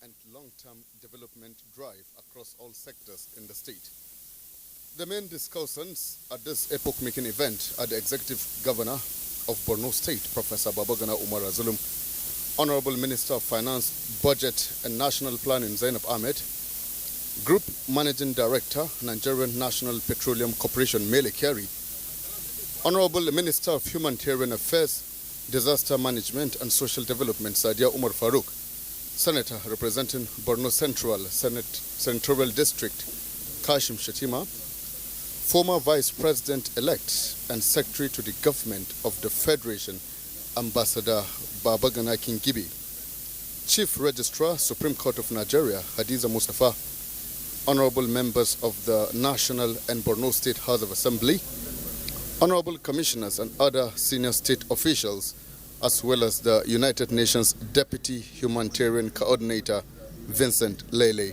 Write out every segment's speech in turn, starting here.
and long-term development drive across all sectors in the state. The main discussants at this epoch-making event are the Executive Governor of Borno State, Professor Babagana Umar Zulum, Honorable Minister of Finance, Budget and National Planning, Zainab Ahmed, Group Managing Director, Nigerian National Petroleum Corporation, Mele Kyari, Honorable Minister of Humanitarian Affairs, Disaster Management and Social Development, Sadia Umar Farouk, Senator representing Borno Central, Senatorial District, Kashim Shatima, former Vice President-elect and Secretary to the Government of the Federation, Ambassador Babagana Kingibi, Chief Registrar, Supreme Court of Nigeria, Hadiza Mustafa, Honorable members of the National and Borno State House of Assembly, Honorable Commissioners and other senior state officials, as well as the United Nations Deputy Humanitarian Coordinator, Vincent Lele.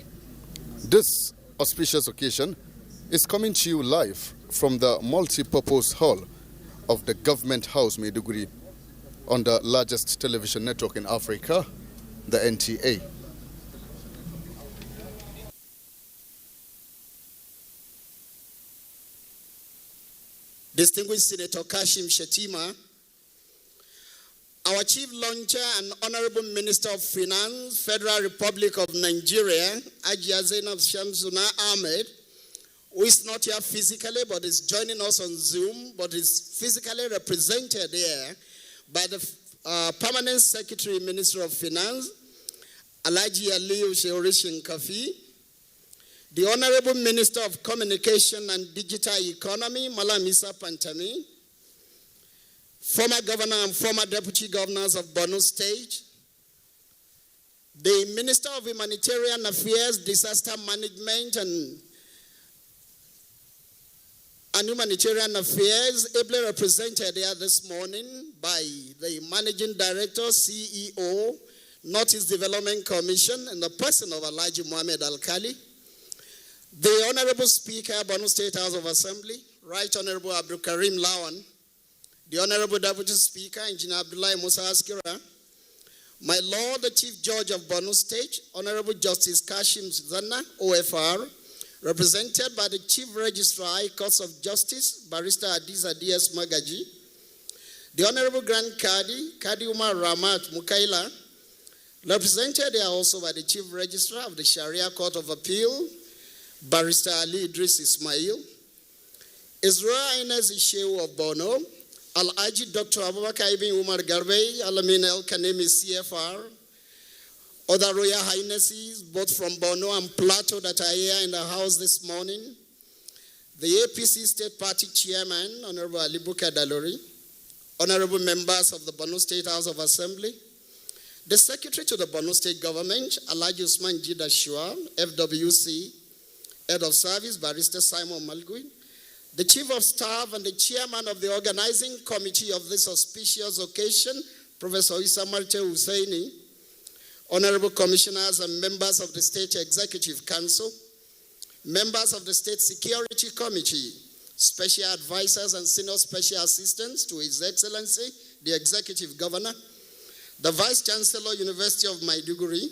This auspicious occasion is coming to you live from the multi-purpose hall of the Government House, Maiduguri, on the largest television network in Africa, the NTA. Distinguished Senator Kashim Shatima, our Chief Launcher and Honorable Minister of Finance, Federal Republic of Nigeria, Ajia Zainab Shamsuna Ahmed, who is not here physically but is joining us on Zoom, but is physically represented here by the Permanent Secretary, Minister of Finance, Alhaji Aliyu Sheorishin Kafi, the Honorable Minister of Communication and Digital Economy, Malam Isa Pantami, former Governor and former Deputy Governors of Borno State, the Minister of Humanitarian Affairs, Disaster Management and Humanitarian Affairs, ably represented here this morning by the Managing Director, CEO, Northeast Development Commission, in the person of Alhaji Mohammed Al-Kali, the Honorable Speaker, Borno State House of Assembly, Right Honorable Abdul Karim Lawan, the Honorable Deputy Speaker, Engineer Abdullah Musa Askira, my Lord, the Chief Judge of Borno State, Honorable Justice Kashim Zanna, OFR, represented by the Chief Registrar, High Courts of Justice, Barrister Adiza D.S. Magaji, the Honorable Grand Kadi Umar Ramat Mukaila, represented here also by the Chief Registrar of the Sharia Court of Appeal, Barrister Ali Idris Ismail, His Royal Highness Ishewu of Borno, Al-Aji Dr. Abubakar Ibn Umar Garbey, Alamin El Kanemi CFR, other Royal Highnesses, both from Borno and Plateau that are here in the house this morning, the APC State Party Chairman, Honorable Ali Bukar Dalori, honorable members of the Borno State House of Assembly, the Secretary to the Borno State Government, Alhaji Usman Jida Shua, FWC, Head of Service, Barrister Simon Malgui, the Chief of Staff and the Chairman of the Organizing Committee of this auspicious occasion, Professor Issa Marte Husseini, Honorable Commissioners and members of the State Executive Council, members of the State Security Committee, special advisors and senior special assistants to His Excellency, the Executive Governor, the Vice Chancellor, University of Maiduguri,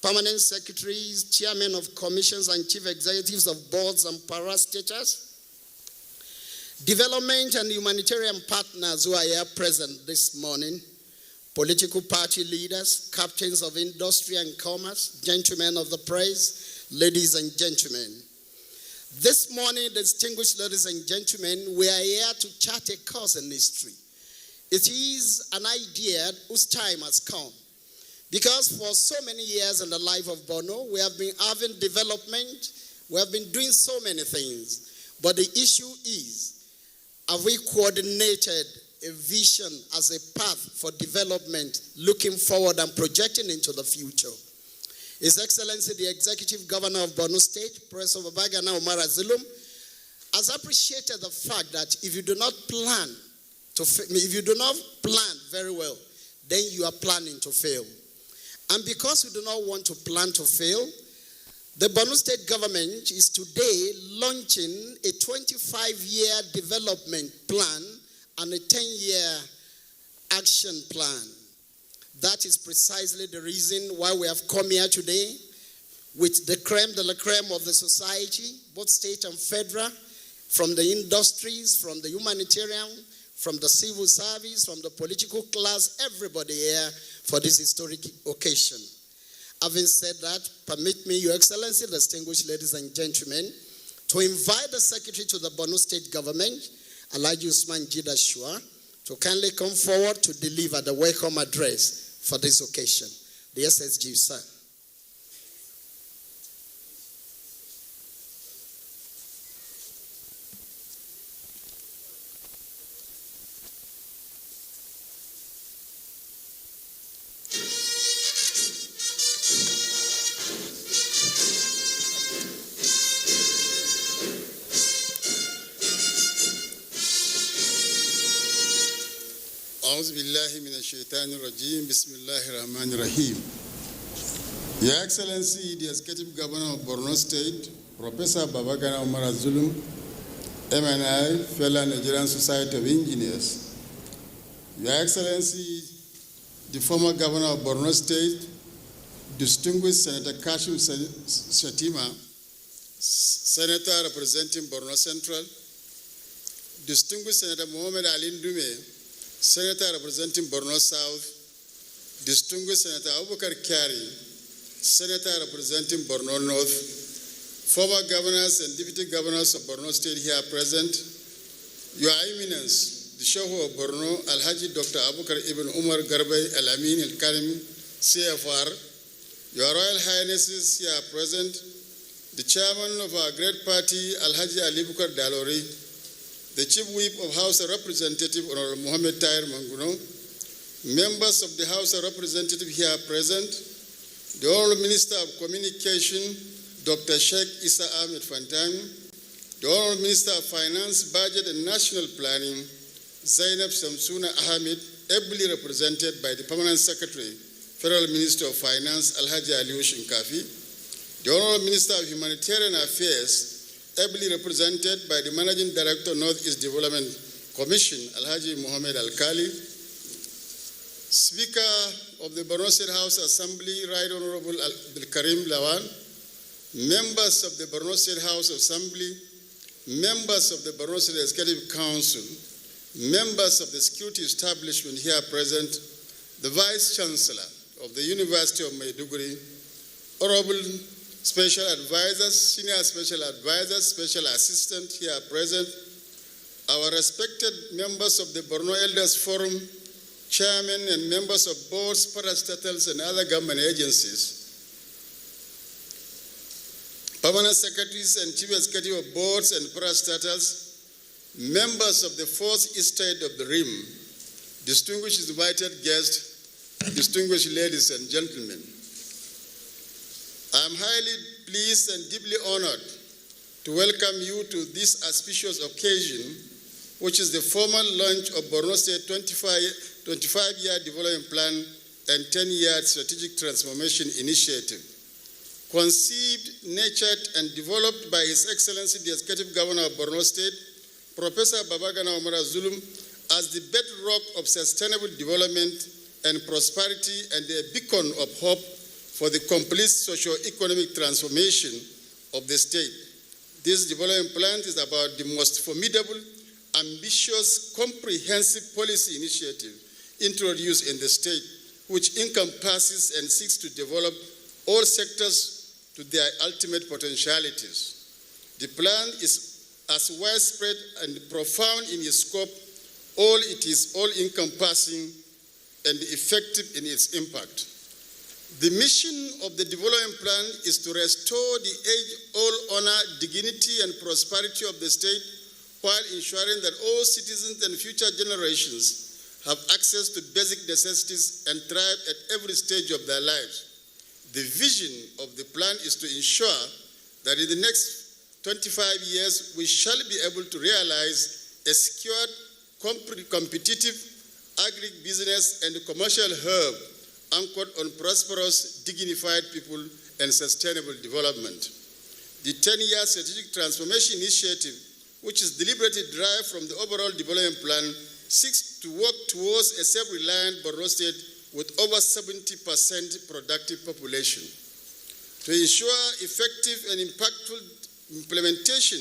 Permanent Secretaries, Chairmen of Commissions and Chief Executives of Boards and Parastatals, development and humanitarian partners who are here present this morning, political party leaders, captains of industry and commerce, gentlemen of the press, ladies and gentlemen. This morning, distinguished ladies and gentlemen, we are here to chart a course in history. It is an idea whose time has come. Because for so many years in the life of Borno, we have been having development, we have been doing so many things. But the issue is, have we coordinated a vision as a path for development, looking forward and projecting into the future? His Excellency, the Executive Governor of Borno State, Professor Babagana Umar Zulum, has appreciated the fact that if you do not plan very well, then you are planning to fail. And because we do not want to plan to fail, the Borno State government is today launching a 25-year development plan and a 10-year action plan. That is precisely the reason why we have come here today with the creme de la creme of the society, both state and federal, from the industries, from the humanitarian, from the civil service, from the political class, everybody here for this historic occasion. Having said that, permit me, Your Excellency, distinguished ladies and gentlemen, to invite the Secretary to the Borno State Government, Alhaji Usman Jidashua, to kindly come forward to deliver the welcome address for this occasion. The SSG, sir. أعوذ بالله من الشيطان الرجيم بسم الله الرحمن الرحيم. Your Excellency, the Executive Governor of Borno State, Professor Babagana Umar Zulum, MNI, fellow Nigerian Society of Engineers. Your Excellency, the former Governor of Borno State, distinguished Senator Kashim Shatima, Senator representing Borno Central, distinguished Senator Mohamed Ali Ndume, Senator representing Borno South, distinguished Senator Abubakar Kyari, Senator representing Borno North, former governors and deputy governors of Borno State here present, Your Eminence, the Shehu of Borno, Alhaji Dr. Abubakar Ibn Umar Garbay Al-Amin Al-Karim, CFR, Your Royal Highnesses here present, the Chairman of our great party, Alhaji Ali Bukar Dalori, the Chief Whip of House of Representatives, Honorable Mohammed Tahir Manguno, members of the House of Representatives here present, the Honorable Minister of Communication, Dr. Sheikh Isa Ahmed Fantami, the Honorable Minister of Finance, Budget and National Planning, Zainab Samsuna Ahmed, ably represented by the Permanent Secretary, Federal Minister of Finance, Alhaji Aliyu Shinkafi, the Honorable Minister of Humanitarian Affairs, ably represented by the Managing Director, Northeast Development Commission, Alhaji Mohammed Al-Kali, Speaker of the Borno State House Assembly, Right Honorable Abdul Karim Lawan, members of the Borno State House Assembly, members of the Borno State Executive Council, members of the security establishment here present, the Vice Chancellor of the University of Maiduguri, Honorable Special Advisors, Senior Special Advisors, Special Assistant here present, our respected members of the Borno Elders Forum, Chairmen and members of boards, parastatals, and other government agencies, Permanent Secretaries and Chief Executive of boards and parastatals, members of the Fourth Estate of the Rim, distinguished invited guests, distinguished ladies and gentlemen. I am highly pleased and deeply honored to welcome you to this auspicious occasion, which is the formal launch of Borno State 25-year Development Plan and 10-year Strategic Transformation Initiative, conceived, nurtured, and developed by His Excellency the Executive Governor of Borno State, Professor Babagana Umar Zulum, as the bedrock of sustainable development and prosperity and a beacon of hope for the complete socio-economic transformation of the state. This development plan is about the most formidable, ambitious, comprehensive policy initiative introduced in the state, which encompasses and seeks to develop all sectors to their ultimate potentialities. The plan is as widespread and profound in its scope, it is all-encompassing and effective in its impact. The mission of the development plan is to restore the age-old honor, dignity, and prosperity of the state while ensuring that all citizens and future generations have access to basic necessities and thrive at every stage of their lives. The vision of the plan is to ensure that in the next 25 years, we shall be able to realize a secured, competitive, agribusiness, and commercial hub anchored on prosperous, dignified people and sustainable development. The 10-year Strategic Transformation Initiative, which is deliberately derived from the overall development plan, seeks to work towards a self-reliant Borno State with over 70% productive population. To ensure effective and impactful implementation,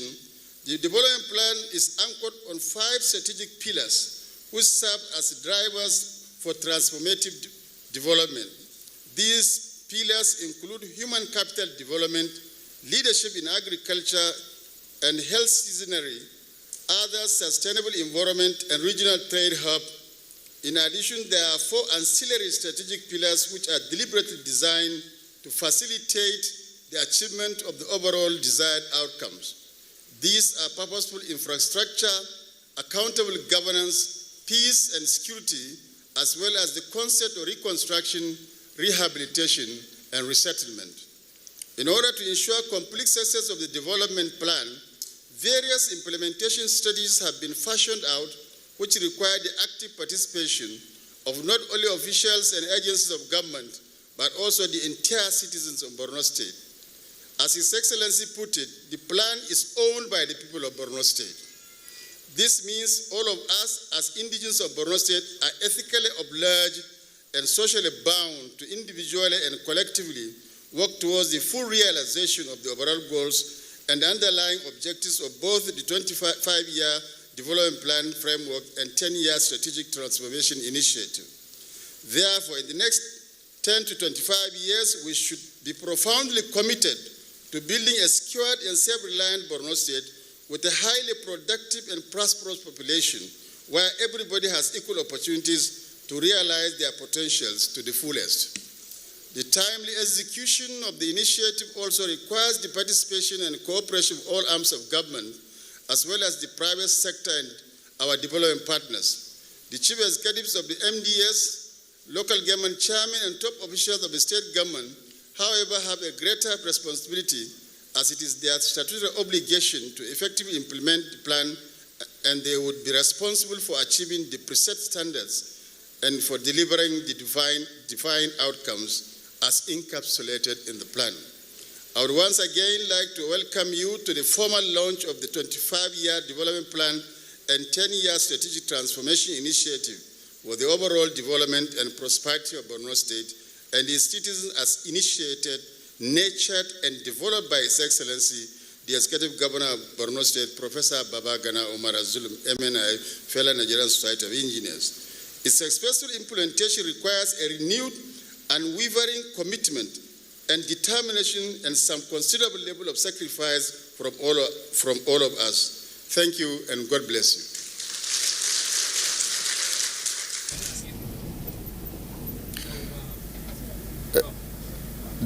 the development plan is anchored on 5 strategic pillars which serve as drivers for transformative development. These pillars include human capital development, leadership in agriculture and health citizenry, other sustainable environment and regional trade hub. In addition, there are 4 ancillary strategic pillars which are deliberately designed to facilitate the achievement of the overall desired outcomes. These are purposeful infrastructure, accountable governance, peace and security, as well as the concept of reconstruction, rehabilitation, and resettlement. In order to ensure complete success of the development plan, various implementation studies have been fashioned out which require the active participation of not only officials and agencies of government, but also the entire citizens of Borno State. As His Excellency put it, the plan is owned by the people of Borno State. This means all of us as indigenes of Borno State are ethically obliged and socially bound to individually and collectively work towards the full realization of the overall goals and underlying objectives of both the 25-year development plan framework and 10-year strategic transformation initiative. Therefore, in the next 10 to 25 years, we should be profoundly committed to building a secured and self-reliant Borno State with a highly productive and prosperous population where everybody has equal opportunities to realize their potentials to the fullest. The timely execution of the initiative also requires the participation and cooperation of all arms of government, as well as the private sector and our development partners. The chief executives of the MDS, local government chairmen, and top officials of the state government, however, have a greater responsibility as it is their statutory obligation to effectively implement the plan, and they would be responsible for achieving the preset standards and for delivering the defined outcomes as encapsulated in the plan. I would once again like to welcome you to the formal launch of the 25-year development plan and 10-year strategic transformation initiative for the overall development and prosperity of Borno State and its citizens as initiated, nurtured, and developed by His Excellency, the Executive Governor of Borno State, Professor Babagana Omar Zulum, MNI, fellow Nigerian Society of Engineers. Its successful implementation requires a renewed unwavering commitment and determination and some considerable level of sacrifice from all of us. Thank you and God bless you.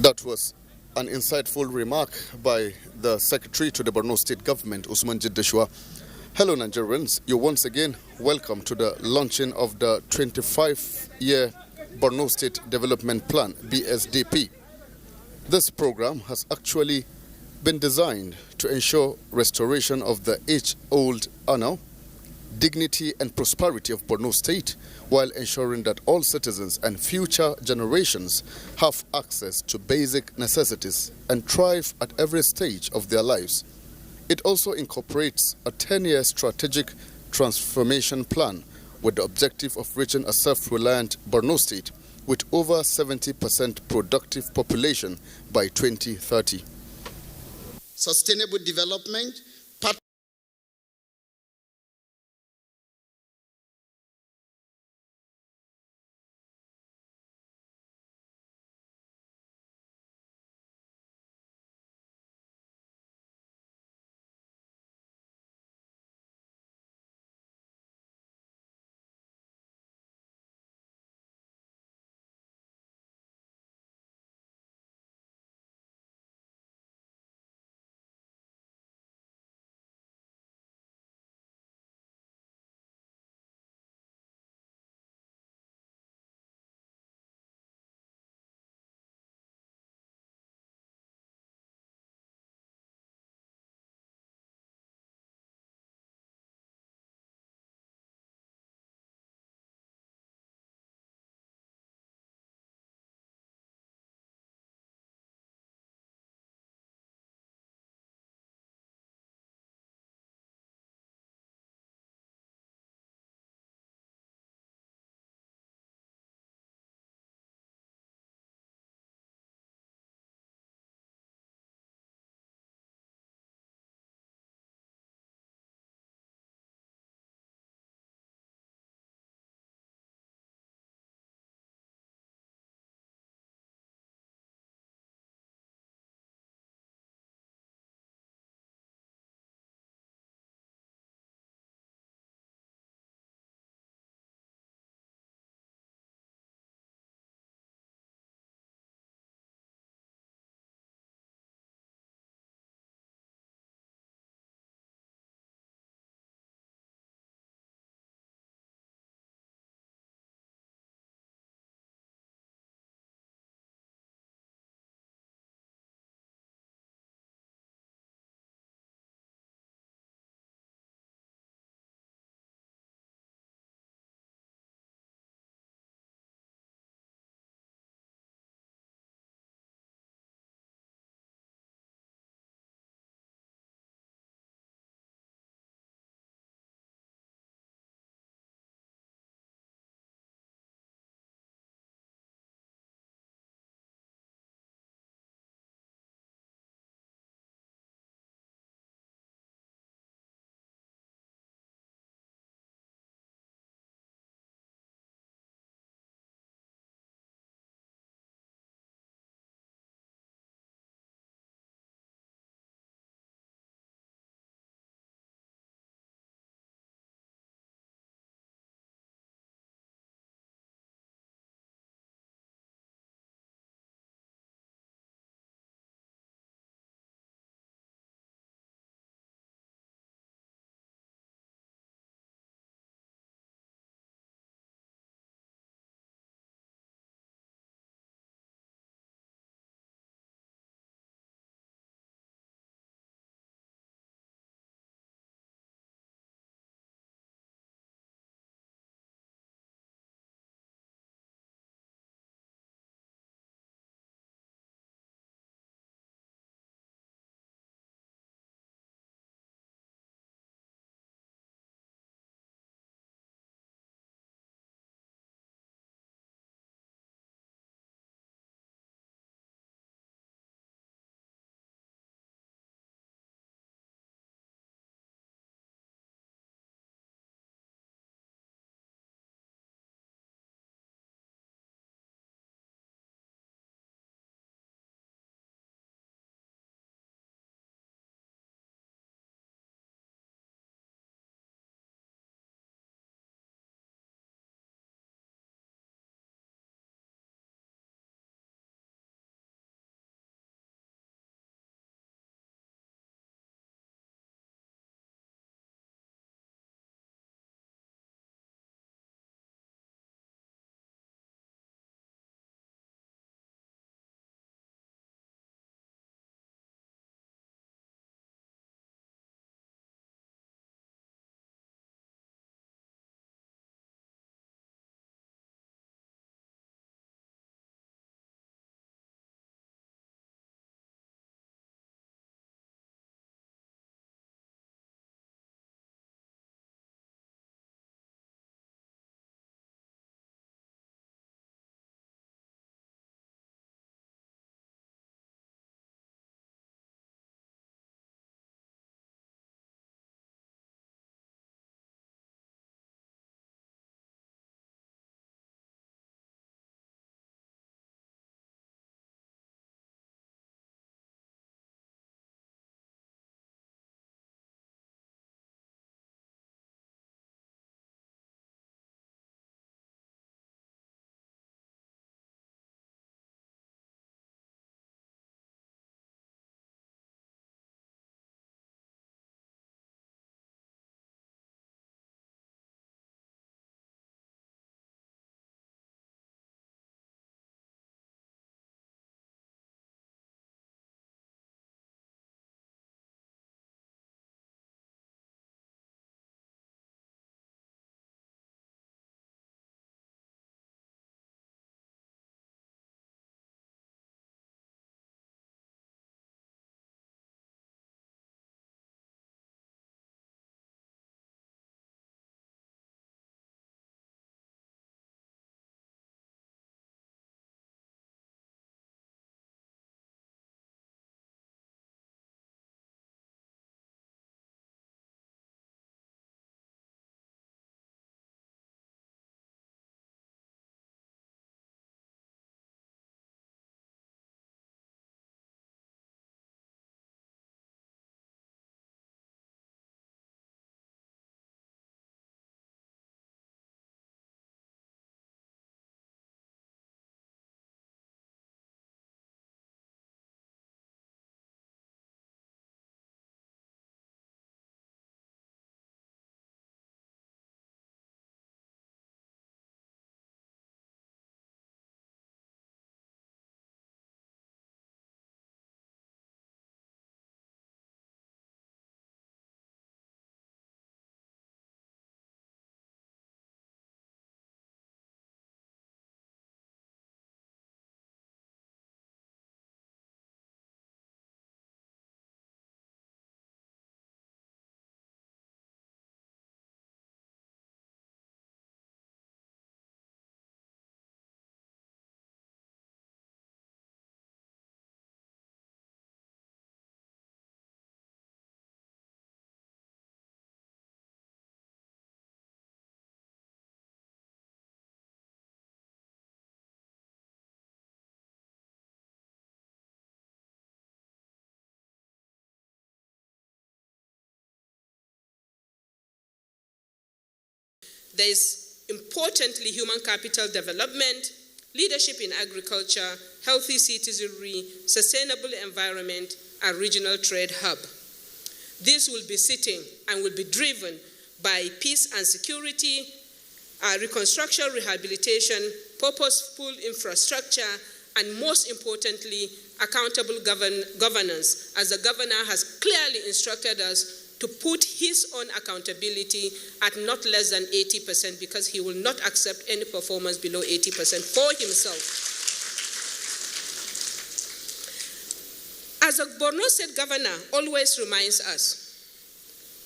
That was an insightful remark by the Secretary to the Borno State Government, Usman Jiddashua. Hello Nigerians, you're once again welcome to the launching of the 25-year Borno State Development Plan, Bsdp. This program has actually been designed to ensure restoration of the age-old honor, dignity and prosperity of Borno State, while ensuring that all citizens and future generations have access to basic necessities and thrive at every stage of their lives. It also incorporates a 10-year strategic transformation plan with the objective of reaching a self-reliant Borno State with over 70% productive population by 2030. Sustainable development, There is, importantly, human capital development, leadership in agriculture, healthy citizenry, sustainable environment, and regional trade hub. This will be sitting and will be driven by peace and security, reconstruction, rehabilitation, purposeful infrastructure, and most importantly, accountable governance, as the governor has clearly instructed us to put his own accountability at not less than 80%, because he will not accept any performance below 80% for himself. As a Borno State governor always reminds us,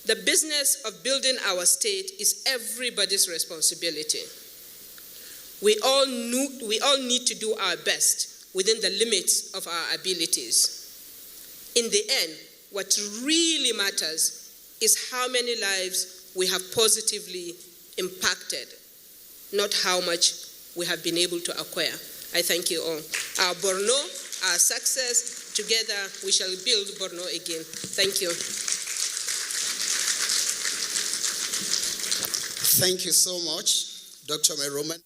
the business of building our state is everybody's responsibility. We all need to do our best within the limits of our abilities. In the end, what really matters is how many lives we have positively impacted, not how much we have been able to acquire. I thank you all. Our Borno, our success, together we shall build Borno again. Thank you. Thank you so much, Dr. Meroman.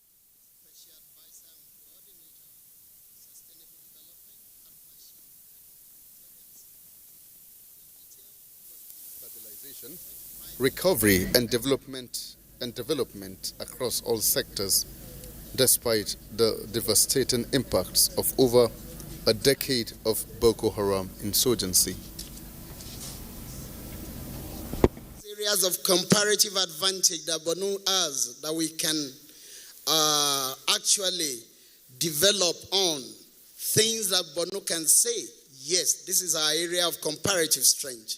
Stabilization, recovery, and development across all sectors, despite the devastating impacts of over a decade of Boko Haram insurgency. Areas of comparative advantage that Borno has that we can actually develop on, things that Borno can say, yes, this is our area of comparative strength.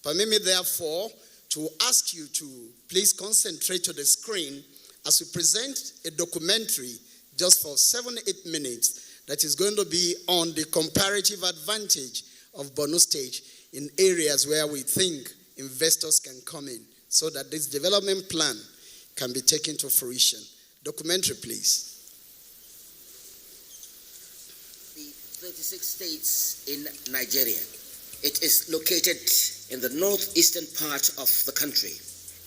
Permit me, therefore, to ask you to please concentrate to the screen as we present a documentary just for 7-8 minutes that is going to be on the comparative advantage of Borno State in areas where we think investors can come in so that this development plan can be taken to fruition. Documentary, please. The 36 states in Nigeria. It is located in the northeastern part of the country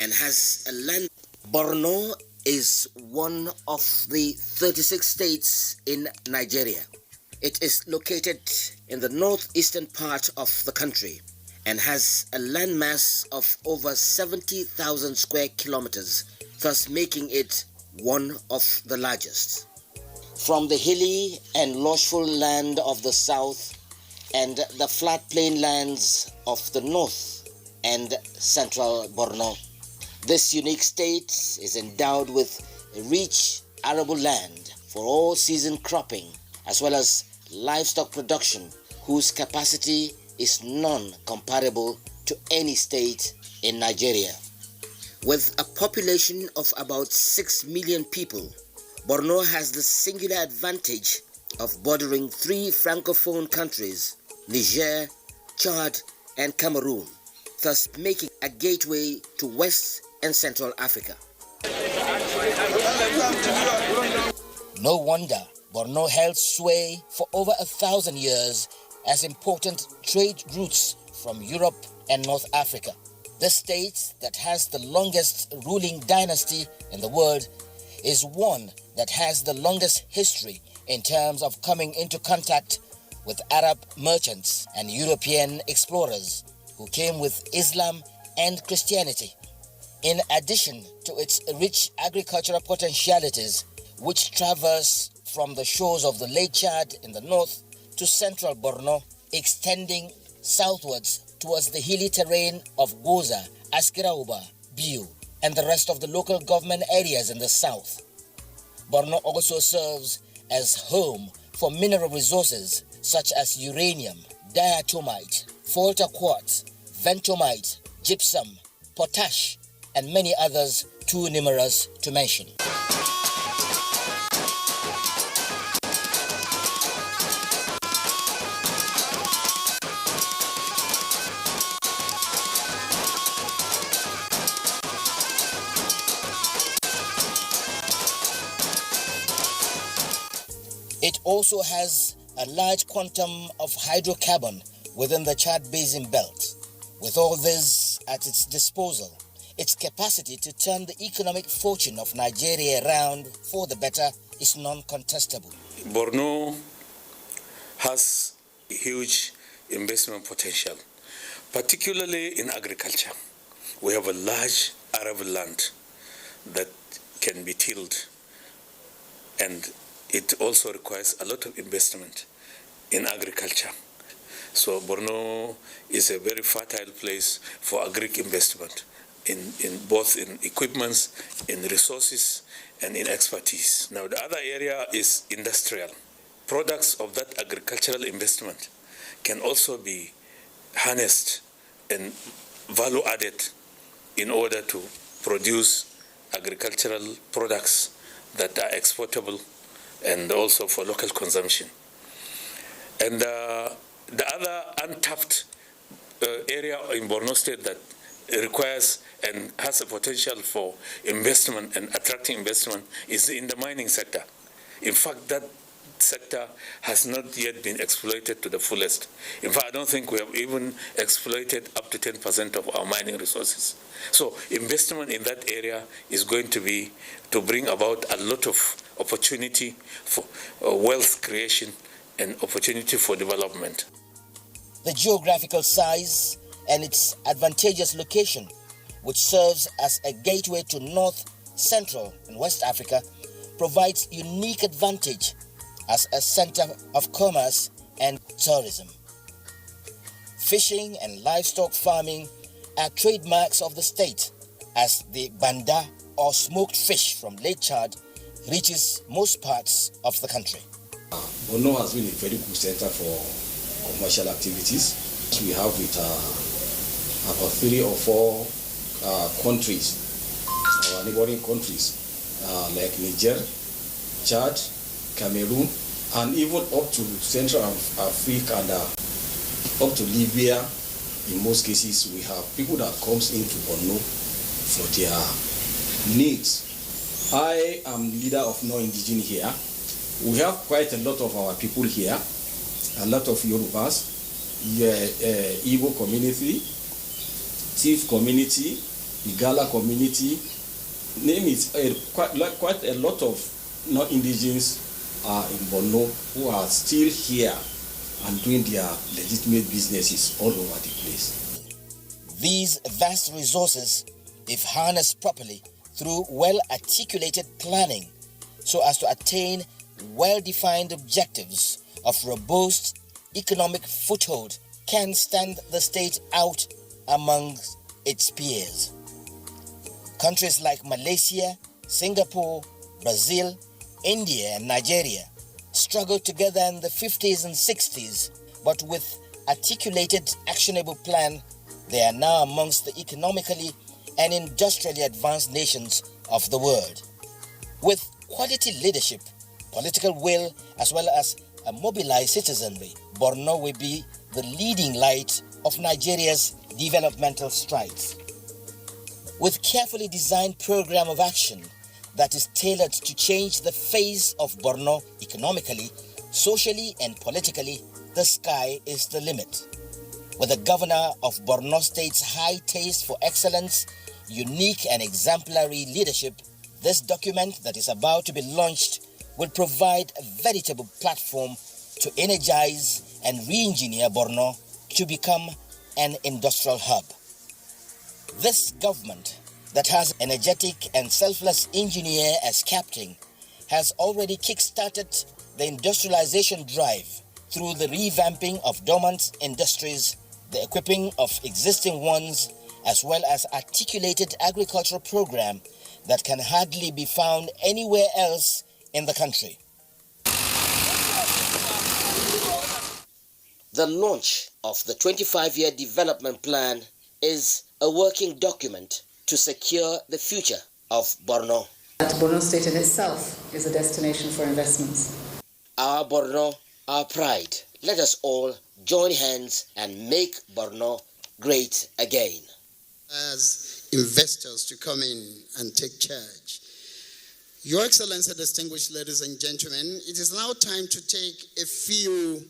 and has a land. Borno is one of the 36 states in Nigeria. It is located in the northeastern part of the country and has a landmass of over 70,000 square kilometers, thus making it one of the largest. From the hilly and lushful land of the south and the flat plain lands of the north and central Borno, this unique state is endowed with a rich arable land for all-season cropping as well as livestock production, whose capacity is non-comparable to any state in Nigeria. With a population of about 6 million people, Borno has the singular advantage of bordering 3 francophone countries, Niger, Chad, and Cameroon, thus making a gateway to West and Central Africa. No wonder Borno held sway for over 1,000 years as important trade routes from Europe and North Africa. The state that has the longest ruling dynasty in the world is one that has the longest history in terms of coming into contact with Arab merchants and European explorers who came with Islam and Christianity. In addition to its rich agricultural potentialities, which traverse from the shores of the Lake Chad in the north to central Borno, extending southwards towards the hilly terrain of Goza, Askirauba, Biu, and the rest of the local government areas in the south. Borno also serves as home for mineral resources such as uranium, diatomite, Volta quartz, ventomite, gypsum, potash, and many others too numerous to mention. It also has a large quantum of hydrocarbon within the Chad Basin belt. With all this at its disposal, its capacity to turn the economic fortune of Nigeria around for the better is non-contestable. Borno has huge investment potential, particularly in agriculture. We have a large arable land that can be tilled, and it also requires a lot of investment in agriculture. So Borno is a very fertile place for agric investment, in both in equipments, in resources, and in expertise. Now the other area is industrial. Products of that agricultural investment can also be harnessed and value added in order to produce agricultural products that are exportable and also for local consumption. And the other untapped area in Borno State that requires and has a potential for investment and attracting investment is in the mining sector. In fact, that sector has not yet been exploited to the fullest. In fact, I don't think we have even exploited up to 10% of our mining resources. So investment in that area is going to be to bring about a lot of opportunity for wealth creation and opportunity for development. The geographical size and its advantageous location, which serves as a gateway to North, Central, and West Africa, provides unique advantage as a center of commerce and tourism. Fishing and livestock farming are trademarks of the state, as the banda or smoked fish from Lake Chad reaches most parts of the country. Borno has been a very good center for commercial activities. We have with about 3 or 4 countries, our neighboring countries, like Niger, Chad, Cameroon, and even up to Central Africa and up to Libya. In most cases, we have people that comes into Borno for their needs. I am leader of non-indigenous here. We have quite a lot of our people here, a lot of Yorubas, Igbo community, Tiv community, Igala community, name it, quite a lot of non-indigenous are in Borno who are still here and doing their legitimate businesses all over the place. These vast resources, if harnessed properly through well-articulated planning so as to attain well-defined objectives of robust economic foothold, can stand the state out among its peers. Countries like Malaysia, Singapore, Brazil, India, and Nigeria struggled together in the 50s and 60s, but with articulated, actionable plan, they are now amongst the economically and industrially advanced nations of the world. With quality leadership, political will, as well as a mobilized citizenry, Borno will be the leading light of Nigeria's developmental strides. With carefully designed program of action that is tailored to change the face of Borno economically, socially, and politically, the sky is the limit. With the governor of Borno State's high taste for excellence, unique and exemplary leadership, this document that is about to be launched will provide a veritable platform to energize and re-engineer Borno to become an industrial hub. This government that has an energetic and selfless engineer as captain has already kick-started the industrialization drive through the revamping of dormant industries, the equipping of existing ones, as well as articulated agricultural program that can hardly be found anywhere else in the country. The launch of the 25-year development plan is a working document to secure the future of Borno. That Borno State in itself is a destination for investments. Our Borno, our pride. Let us all join hands and make Borno great again. As investors to come in and take charge. Your Excellency, distinguished ladies and gentlemen, it is now time to take a few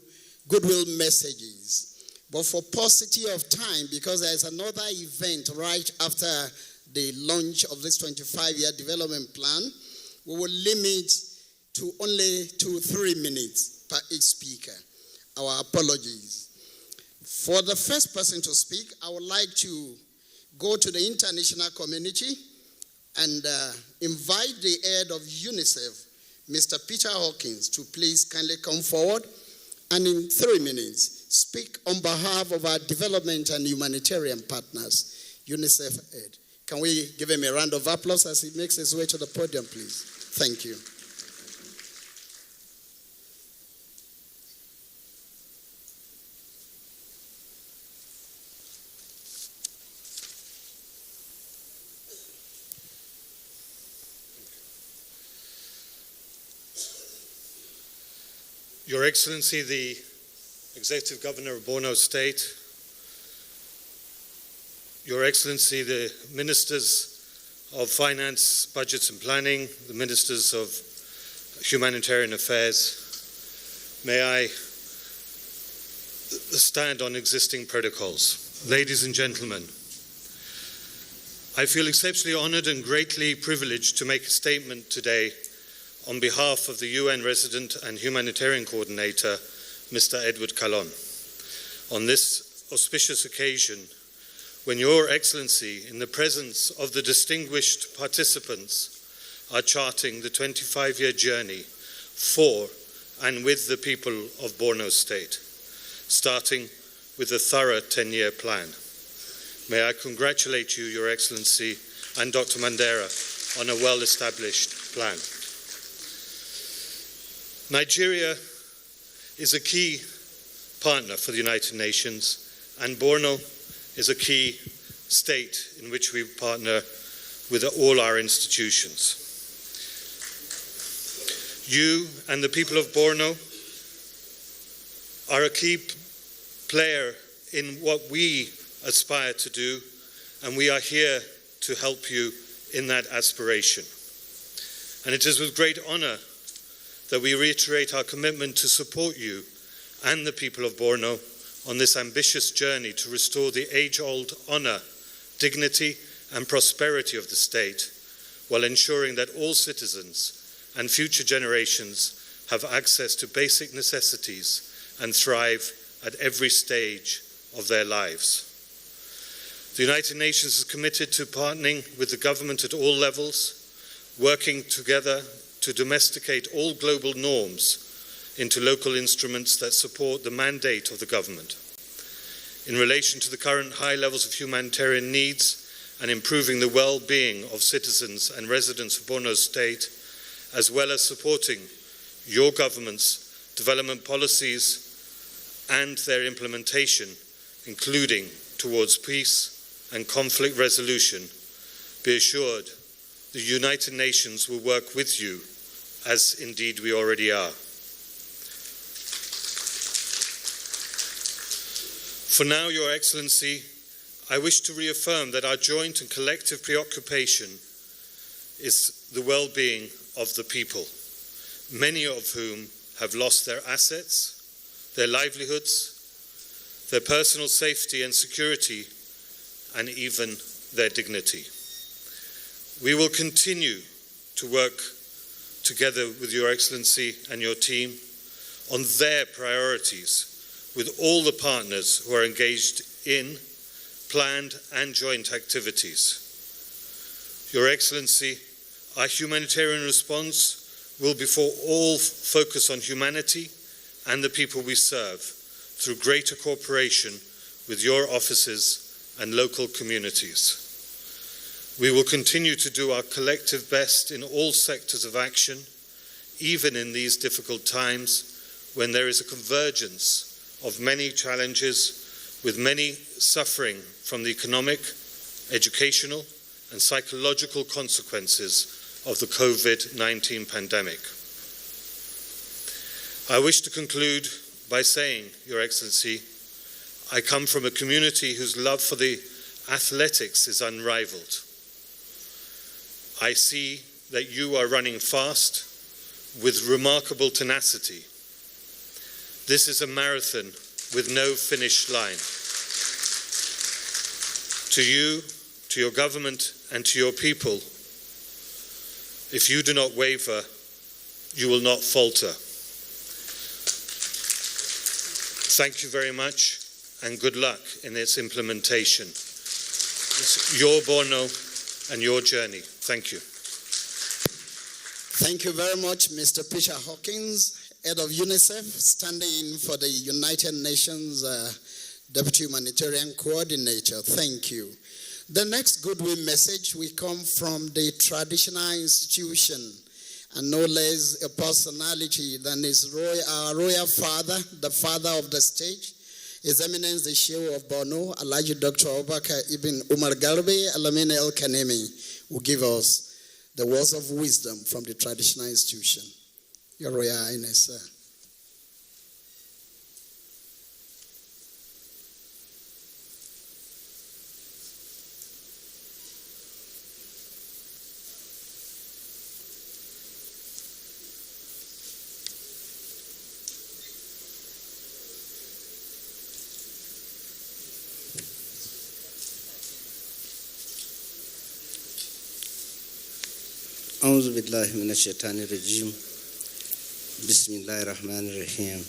goodwill messages. But for paucity of time, because there is another event right after the launch of this 25-year development plan, we will limit to only 2-3 minutes per each speaker. Our apologies. For the first person to speak, I would like to go to the international community and invite the head of UNICEF, Mr. Peter Hawkins, to please kindly come forward and in 3 minutes speak on behalf of our development and humanitarian partners, UNICEF head. Can we give him a round of applause as he makes his way to the podium, please? Thank you. Your Excellency, the Executive Governor of Borno State, Your Excellency, the Ministers of Finance, Budgets and Planning, the Ministers of Humanitarian Affairs, may I stand on existing protocols. Ladies and gentlemen, I feel exceptionally honored and greatly privileged to make a statement today on behalf of the UN Resident and Humanitarian Coordinator, Mr. Edward Callon, on this auspicious occasion when Your Excellency, in the presence of the distinguished participants, are charting the 25-year journey for and with the people of Borno State, starting with a thorough 10-year plan. May I congratulate you, Your Excellency, and Dr. Mandera on a well-established plan. Nigeria is a key partner for the United Nations, and Borno is a key state in which we partner with all our institutions. You and the people of Borno are a key player in what we aspire to do, and we are here to help you in that aspiration. And it is with great honor that we reiterate our commitment to support you and the people of Borno on this ambitious journey to restore the age-old honor, dignity, and prosperity of the state, while ensuring that all citizens and future generations have access to basic necessities and thrive at every stage of their lives. The United Nations is committed to partnering with the government at all levels, working together to domesticate all global norms into local instruments that support the mandate of the government. In relation to the current high levels of humanitarian needs and improving the well-being of citizens and residents of Borno State, as well as supporting your government's development policies and their implementation, including towards peace and conflict resolution, be assured the United Nations will work with you, as indeed we already are. For now, Your Excellency, I wish to reaffirm that our joint and collective preoccupation is the well-being of the people, many of whom have lost their assets, their livelihoods, their personal safety and security, and even their dignity. We will continue to work together with Your Excellency and your team on their priorities with all the partners who are engaged in planned and joint activities. Your Excellency, our humanitarian response will before all focus on humanity and the people we serve through greater cooperation with your offices and local communities. We will continue to do our collective best in all sectors of action, even in these difficult times when there is a convergence of many challenges, with many suffering from the economic, educational, and psychological consequences of the COVID-19 pandemic. I wish to conclude by saying, Your Excellency, I come from a community whose love for the athletics is unrivaled. I see that you are running fast with remarkable tenacity. This is a marathon with no finish line. To you, to to your government and to your people, if you do not waver, you will not falter. Thank you very much, and good luck in its implementation. It's your Borno and your journey. Thank you. Thank you very much, Mr. Peter Hawkins, head of UNICEF, standing in for the United Nations Deputy Humanitarian Coordinator. Thank you. The next goodwill message will come from the traditional institution, and no less a personality than our royal father, the father of the state, His Eminence the Sheikh of Borno, Alhaji Dr. Abubakar Ibn Umar Garbe Alamine El Kanemi, will give us the words of wisdom from the traditional institution. Your Royal Highness, sir. أعوذ بالله من الشيطان الرجيم بسم الله الرحمن الرحيم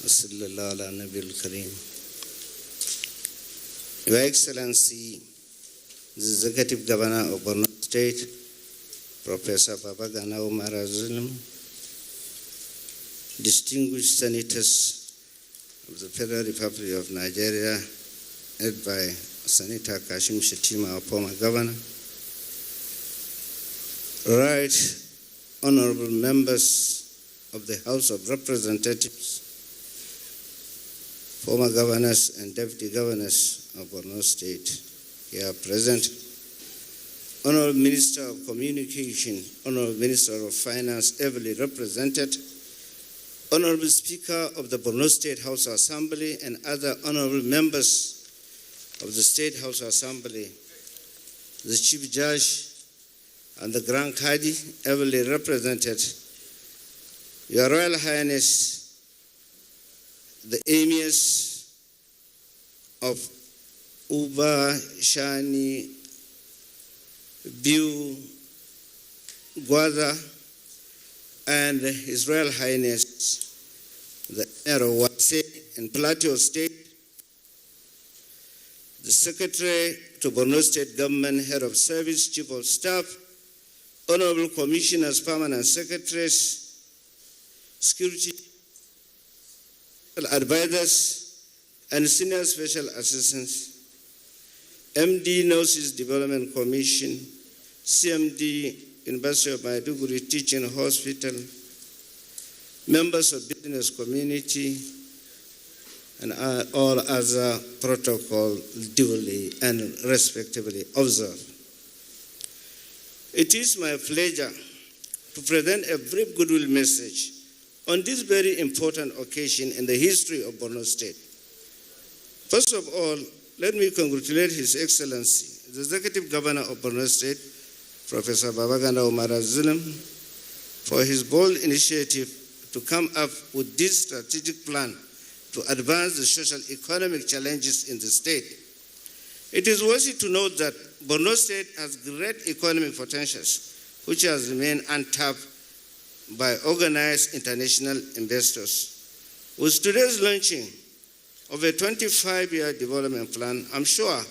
وصلى الله على النبي الكريم. Your Excellency, the Executive Governor of Borno State, Professor Babagana Umar Zulum, distinguished senators of the Federal Republic of Nigeria, led by Senator Kashim Shettima, our former governor, right honorable members of the House of Representatives, former governors and deputy governors of Borno State here present, honorable Minister of Communication, honorable Minister of Finance, ably represented, honorable Speaker of the Borno State House Assembly and other honorable members of the State House Assembly, the Chief Judge and the Grand Kadi, ably represented, Your Royal Highness, the emirs of Uba, Shani, Biu, Gwaza, and His Royal Highness, the Mayor of Wase and Plateau State, the Secretary to Borno State Government, Head of Service, Chief of Staff, Honorable Commissioners, Permanent Secretaries, Security Advisors, and Senior Special Assistants, MD Nurses Development Commission, CMD University of Maiduguri Teaching Hospital, members of business community, and all other protocol duly and respectively observed. It is my pleasure to present a brief goodwill message on this very important occasion in the history of Borno State. First of all, let me congratulate His Excellency, the Executive Governor of Borno State, Professor Babagana Umar Zulum, for his bold initiative to come up with this strategic plan to advance the social economic challenges in the state. It is worthy to note that Borno State has great economic potentials, which has remained untapped by organized international investors. With today's launching of a 25-year development plan, I'm sure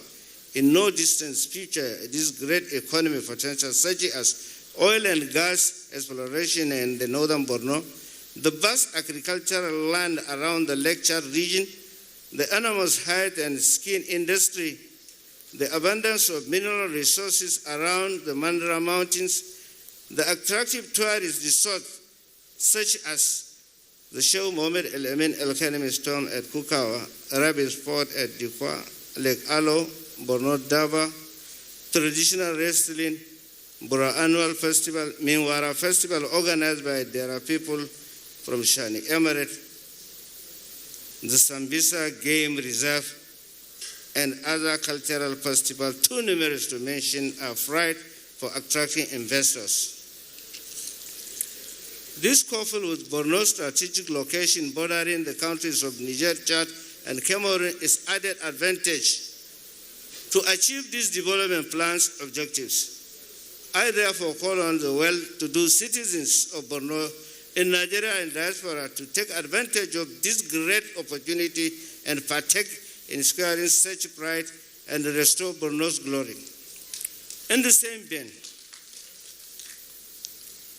in no distant future, this great economic potential, such as oil and gas exploration in the northern Borno, the vast agricultural land around the Lake Chad region, the animals hide and skin industry, the abundance of mineral resources around the Mandara Mountains, the attractive tourist resorts such as the Sheikh Mohammed El Amin El Kanemi Stone at Kukawa, Arabic Sport at Dikwa, Lake Alo, Borno Dava, traditional wrestling, Bora Annual Festival, Minwara Festival organized by their people from Shani Emirate, the Sambisa Game Reserve, and other cultural festivals, too numerous to mention, are fried for attracting investors. This coupled with Borno's strategic location bordering the countries of Niger, Chad, and Cameroon is added advantage to achieve these development plans objectives. I therefore call on the well-to-do citizens of Borno in Nigeria and diaspora to take advantage of this great opportunity and partake in securing such pride and restore Borno's glory. In the same vein,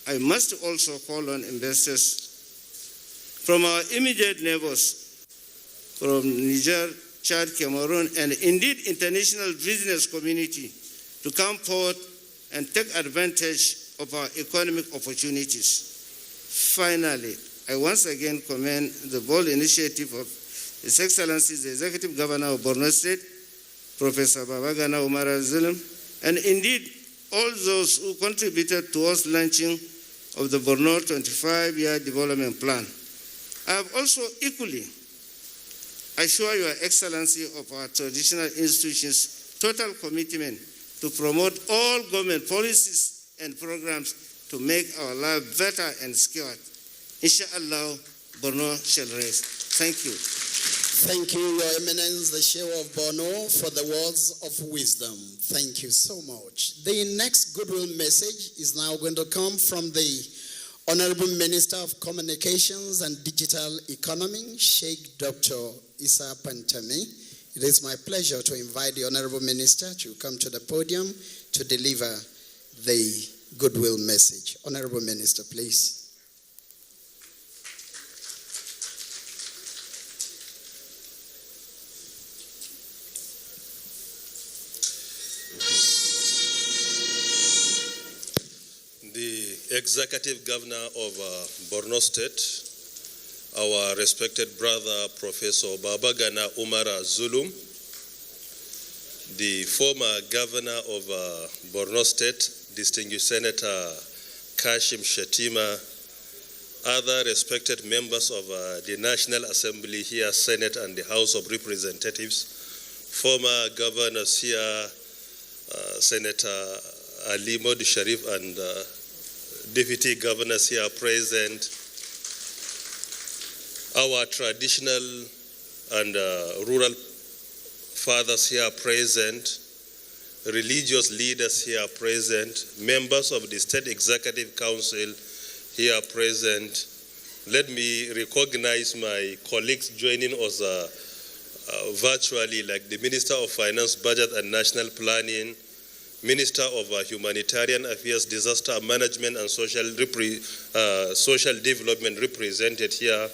I must also call on investors from our immediate neighbors, from Niger, Chad, Cameroon, and indeed international business community to come forward and take advantage of our economic opportunities. Finally, I once again commend the bold initiative of His Excellency, the Executive Governor of Borno State, Professor Babagana Umar Zulum, and indeed all those who contributed towards launching of the Borno 25-year development plan. I have also equally assure Your Excellency of our traditional institutions' total commitment to promote all government policies and programs to make our life better and secure. Inshallah, Borno shall rise. Thank you. Thank you, Your Eminence, the Sheikh of Borno, for the words of wisdom. Thank you so much. The next goodwill message is now going to come from the Honorable Minister of Communications and Digital Economy, Sheikh Dr. Isa Pantami. It is my pleasure to invite the Honorable Minister to come to the podium to deliver the goodwill message. Honorable Minister, please. The Executive Governor of Borno State, our respected brother, Professor Babagana Umar Zulum, the former Governor of Borno State, Distinguished Senator Kashim Shettima, other respected members of the National Assembly here, Senate and the House of Representatives, former governors here, Senator Ali Mod Sharif and deputy governors here present, our traditional and rural fathers here present, religious leaders here present, members of the State Executive Council here present. Let me recognize my colleagues joining us virtually, like the Minister of Finance, Budget and National Planning, Minister of Humanitarian Affairs, Disaster Management and Social Development represented here,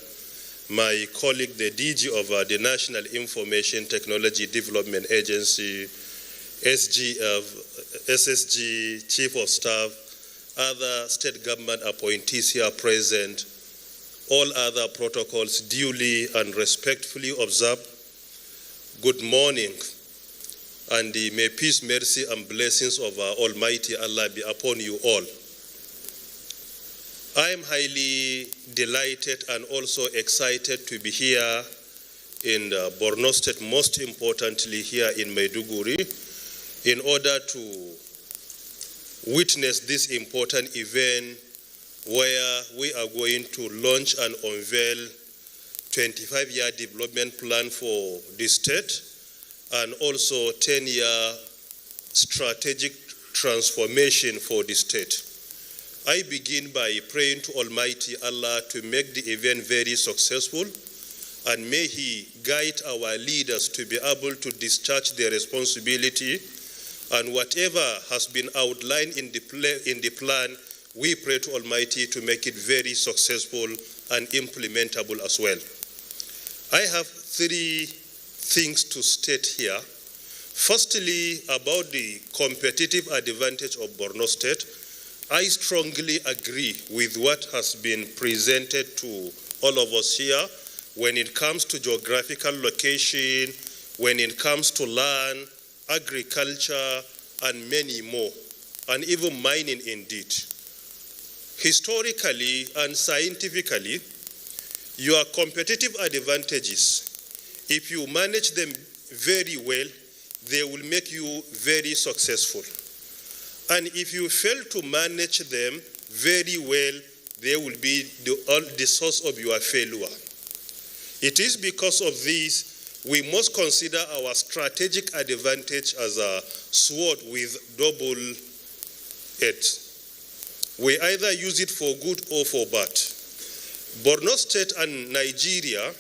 my colleague, the DG of the National Information Technology Development Agency, SSG, Chief of Staff, other state government appointees here present, all other protocols duly and respectfully observed. Good morning, and may peace, mercy, and blessings of our Almighty Allah be upon you all. I am highly delighted and also excited to be here in Borno State, most importantly here in Maiduguri, in order to witness this important event where we are going to launch and unveil 25-year development plan for the state and also 10-year strategic transformation for the state. I begin by praying to Almighty Allah to make the event very successful, and may He guide our leaders to be able to discharge their responsibility, and whatever has been outlined in the plan, we pray to Almighty to make it very successful and implementable as well. I have three things to state here. Firstly, about the competitive advantage of Borno State, I strongly agree with what has been presented to all of us here when it comes to geographical location, when it comes to land, agriculture, and many more, and even mining indeed. Historically and scientifically, your competitive advantages, if you manage them very well, they will make you very successful. And if you fail to manage them very well, they will be the source of your failure. It is because of this we must consider our strategic advantage as a sword with double edge. We either use it for good or for bad. Borno State and Nigeria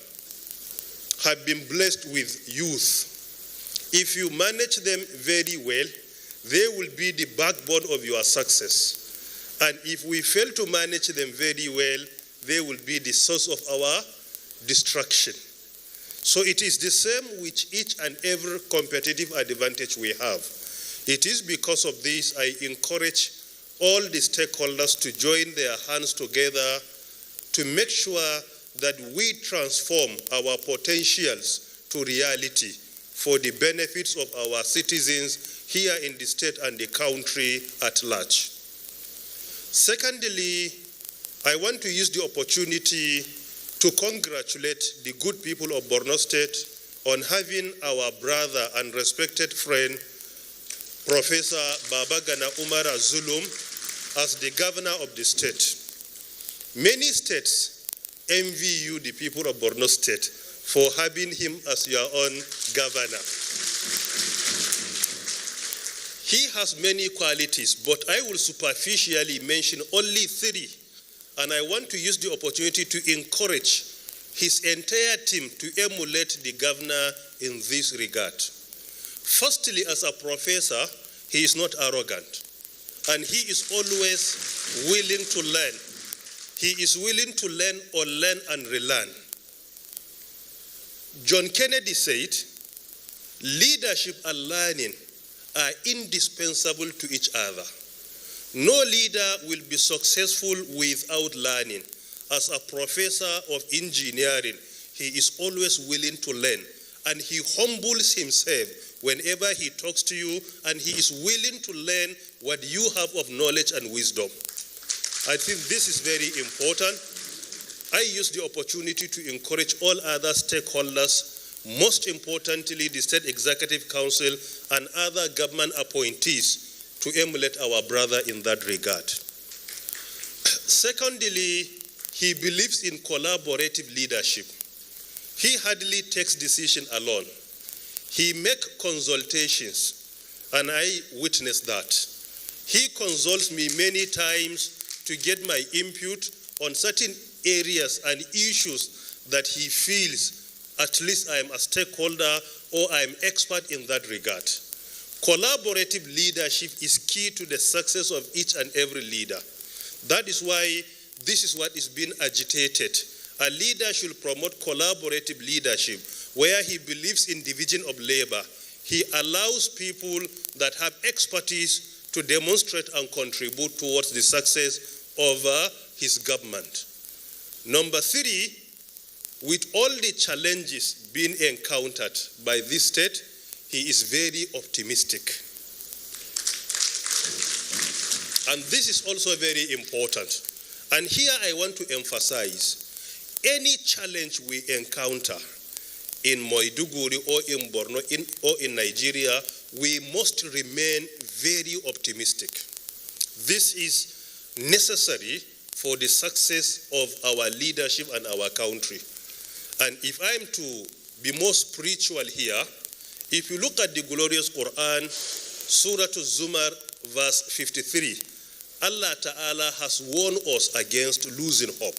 have been blessed with youth. If you manage them very well, they will be the backbone of your success. And if we fail to manage them very well, they will be the source of our destruction. So it is the same with each and every competitive advantage we have. It is because of this I encourage all the stakeholders to join their hands together to make sure that we transform our potentials to reality for the benefits of our citizens here in the state and the country at large. Secondly, I want to use the opportunity to congratulate the good people of Borno State on having our brother and respected friend, Professor Babagana Umara Zulum, as the governor of the state. Many states envy you, the people of Borno State, for having him as your own governor. He has many qualities, but I will superficially mention only 3. And I want to use the opportunity to encourage his entire team to emulate the governor in this regard. Firstly, as a professor, he is not arrogant. And he is always willing to learn. He is willing to learn or learn and relearn. John Kennedy said, leadership and learning are indispensable to each other. No leader will be successful without learning. As a professor of engineering, he is always willing to learn, and he humbles himself whenever he talks to you, and he is willing to learn what you have of knowledge and wisdom. I think this is very important. I use the opportunity to encourage all other stakeholders, most importantly the State Executive Council and other government appointees, to emulate our brother in that regard. Secondly, he believes in collaborative leadership. He hardly takes decisions alone. He makes consultations, and I witness that. He consults me many times to get my input on certain areas and issues that he feels at least I am a stakeholder or I am expert in that regard. Collaborative leadership is key to the success of each and every leader. That is why this is what is being agitated. A leader should promote collaborative leadership where he believes in division of labor. He allows people that have expertise to demonstrate and contribute towards the success of his government. Number 3, with all the challenges being encountered by this state, he is very optimistic. And this is also very important. And here I want to emphasize, any challenge we encounter in Maiduguri or in Borno or in Nigeria, we must remain very optimistic. This is necessary for the success of our leadership and our country. And if I'm to be more spiritual here, if you look at the glorious Quran, Surah Zumar, verse 53, Allah Ta'ala has warned us against losing hope.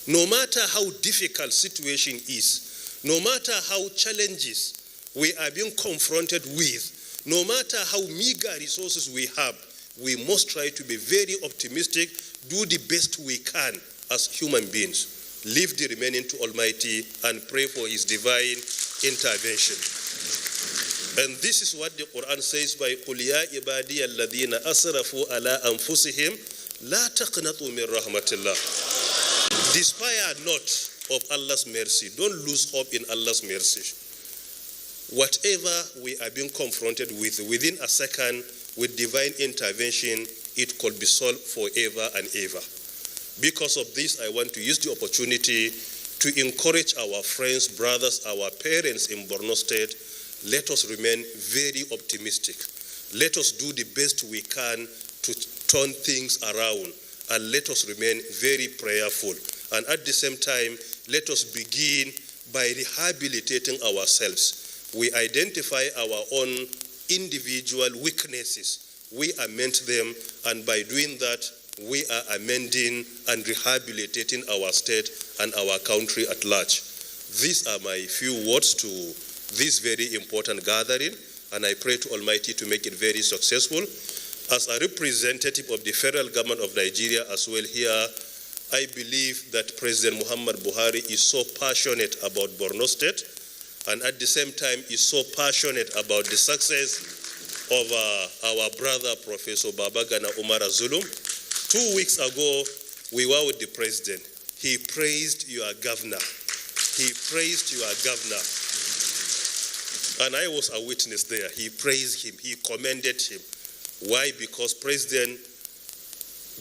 No matter how difficult situation is, no matter how challenges we are being confronted with, no matter how meager resources we have, we must try to be very optimistic, do the best we can as human beings. Leave the remaining to Almighty and pray for His divine intervention. And this is what the Quran says by قُلْ يَا عِبَادِيَ الَّذِينَ أَسْرَفُوا عَلَىٰ أَنفُسِهِمْ لَا تَقْنَطُوا مِنْ رَحْمَةِ اللَّهِ. Despair not of Allah's mercy. Don't lose hope in Allah's mercy. Whatever we are being confronted with, within a second, with divine intervention, it could be solved forever and ever. Because of this, I want to use the opportunity to encourage our friends, brothers, our parents in Borno State. Let us remain very optimistic. Let us do the best we can to turn things around, and let us remain very prayerful. And at the same time, let us begin by rehabilitating ourselves. We identify our own individual weaknesses, we amend them, and by doing that, we are amending and rehabilitating our state and our country at large. These are my few words to this very important gathering, and I pray to Almighty to make it very successful. As a representative of the federal government of Nigeria as well here, I believe that President Muhammad Buhari is so passionate about Borno State, and at the same time is so passionate about the success of our brother, Professor Babagana Umar Zulum. 2 weeks ago, we were with the president. He praised your governor. He praised your governor. And I was a witness there. He praised him. He commended him. Why? Because president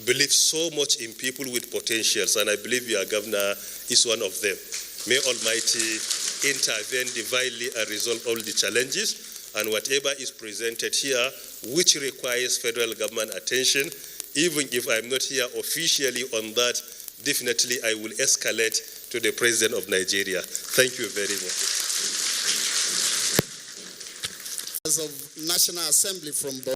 believes so much in people with potentials, and I believe your governor is one of them. May Almighty intervene divinely and resolve all the challenges, and whatever is presented here, which requires federal government attention, even if I'm not here officially on that, definitely I will escalate to the President of Nigeria. Thank you very much. Of National Assembly from Borno.